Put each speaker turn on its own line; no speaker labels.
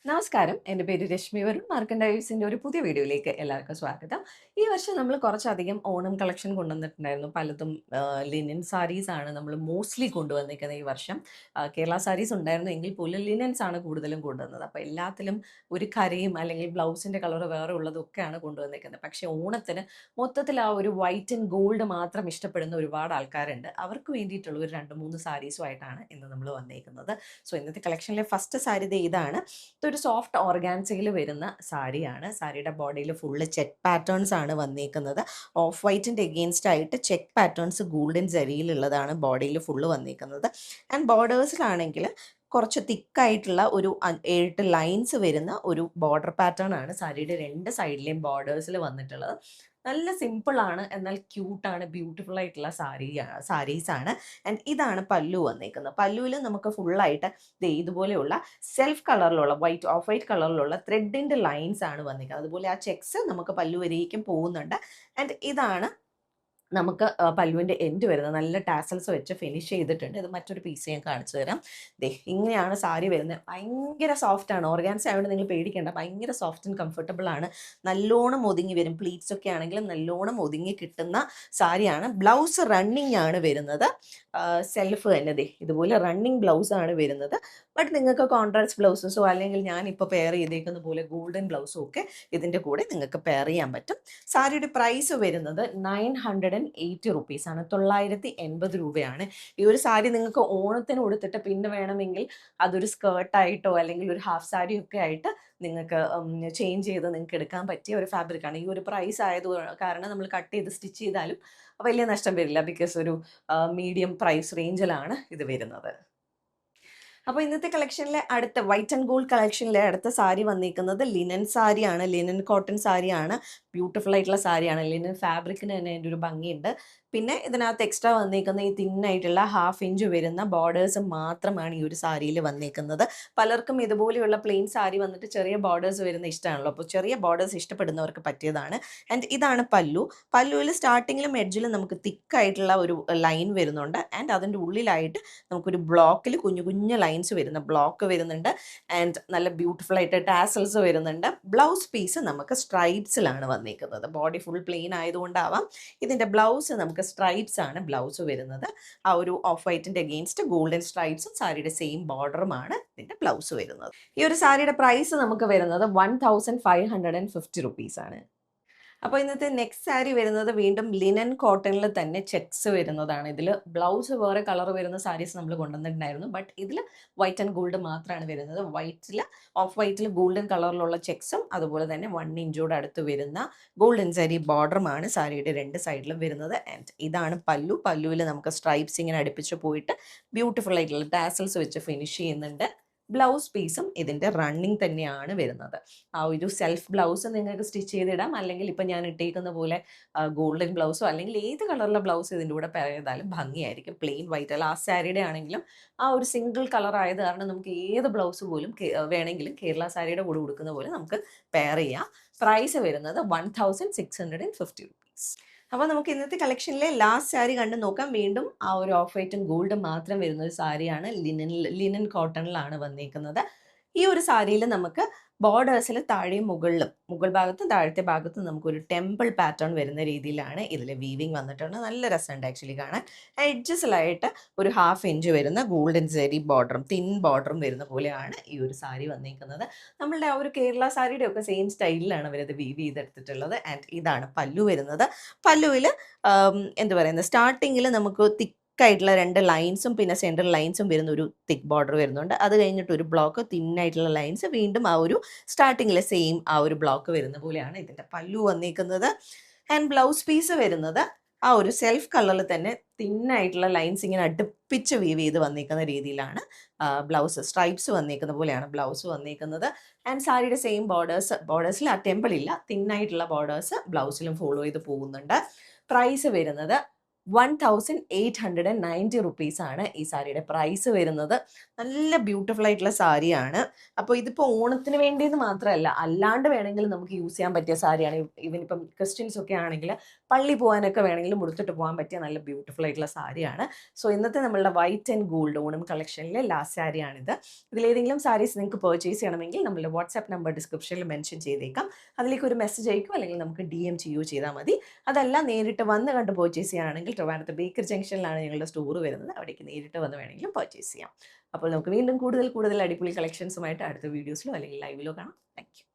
നമസ്കാരം. എൻ്റെ പേര് രശ്മി വരുൺ. മാർക്കൻഡൈസിൻ്റെ ഒരു പുതിയ വീഡിയോയിലേക്ക് എല്ലാവർക്കും സ്വാഗതം. ഈ വർഷം നമ്മൾ കുറച്ചധികം ഓണം കളക്ഷൻ കൊണ്ടുവന്നിട്ടുണ്ടായിരുന്നു. പലതും ലിനൻ സാരീസ് ആണ് നമ്മൾ മോസ്റ്റ്ലി കൊണ്ടുവന്നിരിക്കുന്നത് ഈ വർഷം. കേരള സാരീസ് ഉണ്ടായിരുന്നു എങ്കിൽ പോലും ലിനൻസ് ആണ് കൂടുതലും കൊണ്ടുവന്നത്. അപ്പോൾ എല്ലാത്തിലും ഒരു കരയും അല്ലെങ്കിൽ ബ്ലൗസിൻ്റെ കളർ വേറെ ഉള്ളതൊക്കെയാണ് കൊണ്ടുവന്നിരിക്കുന്നത്. പക്ഷേ ഓണത്തിന് മൊത്തത്തിൽ ആ ഒരു വൈറ്റ് ആൻഡ് ഗോൾഡ് മാത്രം ഇഷ്ടപ്പെടുന്ന ഒരുപാട് ആൾക്കാരുണ്ട്. അവർക്ക് വേണ്ടിയിട്ടുള്ള ഒരു 2-3 സാരീസുമായിട്ടാണ് ഇന്ന് നമ്മൾ വന്നിരിക്കുന്നത്. സോ ഇന്നത്തെ കളക്ഷനിലെ ഫസ്റ്റ് സാരി ഇതാണ്. ഇതൊരു സോഫ്റ്റ് ഓർഗാൻസയിൽ വരുന്ന സാരിയാണ്. സാരിയുടെ ബോഡിയിൽ ഫുള്ള് ചെക്ക് പാറ്റേൺസ് ആണ് വന്നിരിക്കുന്നത്. ഓഫ് വൈറ്റിൻ്റെ എഗെയിൻസ്റ്റ് ആയിട്ട് ചെക്ക് പാറ്റേൺസ് ഗോൾഡൻ ജരിയിലുള്ളതാണ് ബോഡിയിൽ ഫുള്ള് വന്നിരിക്കുന്നത്. ആൻഡ് ബോർഡേഴ്സിലാണെങ്കിൽ കുറച്ച് തിക്കായിട്ടുള്ള ഒരു 7 ലൈൻസ് വരുന്ന ഒരു ബോർഡർ പാറ്റേൺ ആണ് സാരിയുടെ 2 സൈഡിലെയും ബോർഡേഴ്സിൽ വന്നിട്ടുള്ളത്. നല്ല സിമ്പിളാണ്, എന്നാൽ ക്യൂട്ടാണ്, ബ്യൂട്ടിഫുൾ ആയിട്ടുള്ള സാരീസാണ്. ആൻഡ് ഇതാണ് പല്ലു വന്നേക്കുന്നത്. പല്ലുവിൽ നമുക്ക് ഫുള്ളായിട്ട് ഇതുപോലെയുള്ള സെൽഫ് കളറിലുള്ള ഓഫ് വൈറ്റ് കളറിലുള്ള ത്രെഡിൻ്റെ ലൈൻസ് ആണ് വന്നിരിക്കുന്നത്. അതുപോലെ ആ ചെക്സ് നമുക്ക് പല്ലു വരേക്കും പോകുന്നുണ്ട്. ആൻഡ് ഇതാണ് നമുക്ക് പല്ലുവിൻ്റെ എൻഡ് വരുന്നത്. നല്ല ടാസൽസ് വെച്ച് ഫിനിഷ് ചെയ്തിട്ടുണ്ട്. ഇത് മറ്റൊരു പീസ് ഞാൻ കാണിച്ചു തരാം. ഇങ്ങനെയാണ് സാരി വരുന്നത്. ഭയങ്കര സോഫ്റ്റാണ്. ഓർഗാൻസ ആയതുകൊണ്ട് നിങ്ങൾ പേടിക്കേണ്ട. ഭയങ്കര സോഫ്റ്റ് ആൻഡ് കംഫർട്ടബിൾ ആണ്. നല്ലോണം ഒതുങ്ങി വരും. പ്ലീറ്റ്സ് ഒക്കെ ആണെങ്കിലും നല്ലോണം ഒതുങ്ങി കിട്ടുന്ന സാരിയാണ്. ബ്ലൗസ് റണ്ണിങ് ആണ് വരുന്നത്. സെൽഫ് തന്നെ ഇതുപോലെ റണ്ണിങ് ബ്ലൗസ് ആണ് വരുന്നത്. ബട്ട് നിങ്ങൾക്ക് കോൺട്രാസ്റ്റ് ബ്ലൗസസോ അല്ലെങ്കിൽ ഞാനിപ്പോൾ പെയർ ചെയ്തേക്കുന്ന പോലെ ഗോൾഡൻ ബ്ലൗസോ ഒക്കെ ഇതിൻ്റെ കൂടെ നിങ്ങൾക്ക് പെയർ ചെയ്യാൻ പറ്റും. സാരിയുടെ പ്രൈസ് വരുന്നത് 980 റുപ്പീസാണ്. 980 രൂപയാണ്. ഈ ഒരു സാരി നിങ്ങൾക്ക് ഓണത്തിന് കൊടുത്തിട്ട് പിന്നെ വേണമെങ്കിൽ അതൊരു സ്കേർട്ടായിട്ടോ അല്ലെങ്കിൽ ഒരു ഹാഫ് സാരി ഒക്കെ ആയിട്ട് നിങ്ങൾക്ക് ചേഞ്ച് ചെയ്ത് നിങ്ങൾക്ക് എടുക്കാൻ പറ്റിയ ഒരു ഫാബ്രിക്കാണ്. ഈ ഒരു പ്രൈസ് ആയത് കാരണം നമ്മൾ കട്ട് ചെയ്ത് സ്റ്റിച്ച് ചെയ്താലും വലിയ നഷ്ടം വരില്ല. ബിക്കോസ് ഒരു മീഡിയം പ്രൈസ് റേഞ്ചിലാണ് ഇത് വരുന്നത്. അപ്പോൾ ഇന്നത്തെ കളക്ഷനിലെ അടുത്ത വൈറ്റ് ആൻഡ് ഗോൾഡ് കളക്ഷനിലെ അടുത്ത സാരി വന്നിരിക്കുന്നത് ലിനൻ സാരിയാണ്. ലിനൻ കോട്ടൺ സാരിയാണ്. ബ്യൂട്ടിഫുൾ ആയിട്ടുള്ള സാരിയാണ്. ലിനൻ ഫാബ്രിക്കിന് തന്നെ അതിൻ്റെ ഒരു ഭംഗിയുണ്ട്. പിന്നെ ഇതിനകത്ത് എക്സ്ട്രാ വന്നിരിക്കുന്ന ഈ തിന്നായിട്ടുള്ള 1/2 ഇഞ്ച് വരുന്ന ബോർഡേഴ്സ് മാത്രമാണ് ഈ ഒരു സാരിയിൽ വന്നിരിക്കുന്നത്. പലർക്കും ഇതുപോലെയുള്ള പ്ലെയിൻ സാരി വന്നിട്ട് ചെറിയ ബോർഡേഴ്സ് വരുന്ന ഇഷ്ടമാണല്ലോ. അപ്പോൾ ചെറിയ ബോർഡേഴ്സ് ഇഷ്ടപ്പെടുന്നവർക്ക് പറ്റിയതാണ്. ആൻഡ് ഇതാണ് പല്ലു. പല്ലുവിൽ സ്റ്റാർട്ടിങ്ങിലും എഡ്ജിലും നമുക്ക് തിക്കായിട്ടുള്ള ഒരു ലൈൻ വരുന്നുണ്ട്. ആൻഡ് അതിൻ്റെ ഉള്ളിലായിട്ട് നമുക്കൊരു ബ്ലോക്കിൽ കുഞ്ഞു കുഞ്ഞു ലൈൻസ് വരുന്ന ബ്ലോക്ക് വരുന്നുണ്ട്. ആൻഡ് നല്ല ബ്യൂട്ടിഫുൾ ആയിട്ട് ടാസൽസ് വരുന്നുണ്ട്. ബ്ലൗസ് പീസ് നമുക്ക് സ്ട്രൈപ്സിലാണ് വന്നിരിക്കുന്നത്. ബോഡി ഫുൾ പ്ലെയിൻ ആയതുകൊണ്ടാവാം ഇതിൻ്റെ ബ്ലൗസ് നമുക്ക് സ്ട്രൈപ്സ് ആണ് ബ്ലൗസ് വരുന്നത്. ആ ഒരു ഓഫ് വൈറ്റിൻ്റെ അഗെയിൻസ്റ്റ് ഗോൾഡൻ സ്ട്രൈപ്സും സാരിയുടെ സെയിം ബോർഡറുമാണ് ഇതിൻ്റെ ബ്ലൗസ് വരുന്നത്. ഈ ഒരു സാരിയുടെ പ്രൈസ് നമുക്ക് വരുന്നത് 1550 റുപ്പീസാണ്. അപ്പോൾ ഇന്നത്തെ നെക്സ്റ്റ് സാരി വരുന്നത് വീണ്ടും ലിനൻ കോട്ടണിൽ തന്നെ ചെക്സ് വരുന്നതാണ്. ഇതിൽ ബ്ലൗസ് വേറെ കളർ വരുന്ന സാരീസ് നമ്മൾ കൊണ്ടുവന്നിട്ടുണ്ടായിരുന്നു. ബട്ട് ഇതിൽ വൈറ്റ് ആൻഡ് ഗോൾഡ് മാത്രമാണ് വരുന്നത്. ഓഫ് വൈറ്റിൽ ഗോൾഡൻ കളറിലുള്ള ചെക്സും അതുപോലെ തന്നെ 1 ഇഞ്ചോട് അടുത്ത് വരുന്ന ഗോൾഡൻ സാരി ബോർഡറുമാണ് സാരിയുടെ 2 സൈഡിലും വരുന്നത്. ആൻഡ് ഇതാണ് പല്ലു. പല്ലുവിൽ നമുക്ക് സ്ട്രൈപ്സ് ഇങ്ങനെ അടുപ്പിച്ച് പോയിട്ട് ബ്യൂട്ടിഫുൾ ആയിട്ടുള്ള ടാസൽസ് വെച്ച് ഫിനിഷ് ചെയ്യുന്നുണ്ട്. ബ്ലൗസ് പീസും ഇതിൻ്റെ റണ്ണിങ് തന്നെയാണ് വരുന്നത്. ആ ഒരു സെൽഫ് ബ്ലൗസ് നിങ്ങൾക്ക് സ്റ്റിച്ച് ചെയ്തിടാം. അല്ലെങ്കിൽ ഇപ്പം ഞാൻ ഇട്ടേക്കുന്ന പോലെ ഗോൾഡൻ ബ്ലൗസോ അല്ലെങ്കിൽ ഏത് കളറിലെ ബ്ലൗസ് ഇതിൻ്റെ കൂടെ പെയർ ചെയ്താലും ഭംഗിയായിരിക്കും. പ്ലെയിൻ വൈറ്റ് അല്ല, ആ സാരിയുടെ ആണെങ്കിലും ആ ഒരു സിംഗിൾ കളർ ആയത് കാരണം നമുക്ക് ഏത് ബ്ലൗസ് പോലും വേണമെങ്കിലും കേരള സാരിയുടെ കൂടെ കൊടുക്കുന്ന പോലെ നമുക്ക് പെയർ ചെയ്യാം. പ്രൈസ് വരുന്നത് 1650 റുപ്പീസ്. അപ്പോൾ നമുക്ക് ഇന്നത്തെ കളക്ഷനിലെ ലാസ്റ്റ് സാരി കണ്ടു നോക്കാം. വീണ്ടും ആ ഒരു ഓഫ് വൈറ്റും ഗോൾഡും മാത്രം വരുന്ന ഒരു സാരിയാണ്. ലിനൻ കോട്ടണിലാണ് വന്നിരിക്കുന്നത്. ഈ ഒരു സാരിയിൽ നമുക്ക് ബോർഡേഴ്സിൽ താഴെയും മുകൾ ഭാഗത്തും താഴത്തെ ഭാഗത്തും നമുക്കൊരു ടെമ്പിൾ പാറ്റേൺ വരുന്ന രീതിയിലാണ് ഇതിൽ വീവിങ് വന്നിട്ടുണ്ട്. നല്ല രസമുണ്ട് ആക്ച്വലി കാണാൻ. എഡ്ജസിലായിട്ട് ഒരു 1/2 ഇഞ്ച് വരുന്ന ഗോൾഡൻ സെരി ബോർഡറും തിൻ ബോർഡറും വരുന്ന പോലെയാണ് ഈ ഒരു സാരി വന്നിരിക്കുന്നത്. നമ്മളുടെ ആ ഒരു കേരള സാരിയുടെ ഒക്കെ സെയിം സ്റ്റൈലിലാണ് അവരത് വീവ് ചെയ്തെടുത്തിട്ടുള്ളത്. ആൻഡ് ഇതാണ് പല്ലു വരുന്നത്. പല്ലുവിൽ എന്ത് പറയുന്നത്, സ്റ്റാർട്ടിങ്ങിൽ നമുക്ക് തിക്കായിട്ടുള്ള 2 ലൈൻസും പിന്നെ സെൻട്രൽ ലൈൻസും വരുന്ന ഒരു തിക്ക് ബോർഡർ വരുന്നുണ്ട്. അത് കഴിഞ്ഞിട്ട് ഒരു ബ്ലോക്ക് തിന്നായിട്ടുള്ള ലൈൻസ്, വീണ്ടും ആ ഒരു സ്റ്റാർട്ടിങ്ങിലെ സെയിം ആ ഒരു ബ്ലോക്ക് വരുന്ന പോലെയാണ് ഇതിൻ്റെ പല്ലു വന്നിരിക്കുന്നത്. ആൻഡ് ബ്ലൗസ് പീസ് വരുന്നത് ആ ഒരു സെൽഫ് കളറിൽ തന്നെ തിന്നായിട്ടുള്ള ലൈൻസ് ഇങ്ങനെ അടുപ്പിച്ച് വീവ് ചെയ്ത് വന്നിരിക്കുന്ന രീതിയിലാണ് ബ്ലൗസ് സ്ട്രൈപ്സ് വന്നിരിക്കുന്ന പോലെയാണ് ബ്ലൗസ് വന്നിരിക്കുന്നത്. ആൻഡ് സാരിയുടെ സെയിം ബോർഡേഴ്സിൽ ആ ടെമ്പിൾ ഇല്ല, തിന്നായിട്ടുള്ള ബോർഡേഴ്സ് ബ്ലൗസിലും ഫോളോ ചെയ്ത് പോകുന്നുണ്ട്. പ്രൈസ് വരുന്നത് 1890 റുപ്പീസാണ് ഈ സാരിയുടെ പ്രൈസ് വരുന്നത്. നല്ല ബ്യൂട്ടിഫുൾ ആയിട്ടുള്ള സാരിയാണ്. അപ്പോൾ ഇതിപ്പോൾ ഓണത്തിന് വേണ്ടിയെന്ന് മാത്രമല്ല, അല്ലാണ്ട് വേണമെങ്കിൽ നമുക്ക് യൂസ് ചെയ്യാൻ പറ്റിയ സാരിയാണ്. ഇവനിപ്പം ക്രിസ്ത്യൻസ് ഒക്കെ ആണെങ്കിൽ പള്ളി പോകാനൊക്കെ വേണമെങ്കിലും ഉടുത്തിട്ട് പോകാൻ പറ്റിയ നല്ല ബ്യൂട്ടിഫുൾ ആയിട്ടുള്ള സാരിയാണ്. സോ ഇന്നത്തെ നമ്മളുടെ വൈറ്റ് ആൻഡ് ഗോൾഡ് ഓണം കളക്ഷനിലെ ലാസ്റ്റ് സാരിയാണിത്. ഇതിലേതെങ്കിലും സാരീസ് നിങ്ങൾക്ക് പർച്ചേസ് ചെയ്യണമെങ്കിൽ നമ്മളുടെ വാട്സാപ്പ് നമ്പർ ഡിസ്ക്രിപ്ഷനിൽ മെൻഷൻ ചെയ്തേക്കാം. അതിലേക്ക് ഒരു മെസ്സേജ് അയക്കും, അല്ലെങ്കിൽ നമുക്ക് DM ചെയ്യുകയോ ചെയ്താൽ മതി. അതല്ല നേരിട്ട് വന്ന് കണ്ട് പർച്ചേസ് ചെയ്യാനാണെങ്കിൽ ട്രിവാൻഡ്രത്ത് ബേക്കർ ജംഗ്ഷനിലാണ് ഞങ്ങളുടെ സ്റ്റോർ വരുന്നത്. അവിടേക്ക് നേരിട്ട് വന്ന് വേണമെങ്കിലും പർച്ചേസ് ചെയ്യാം. അപ്പോൾ നമുക്ക് വീണ്ടും കൂടുതൽ കൂടുതൽ അടിപൊളി കളക്ഷൻസുമായിട്ട് അടുത്ത വീഡിയോസിലോ അല്ലെങ്കിൽ ലൈവിലോ കാണാം. Thank you.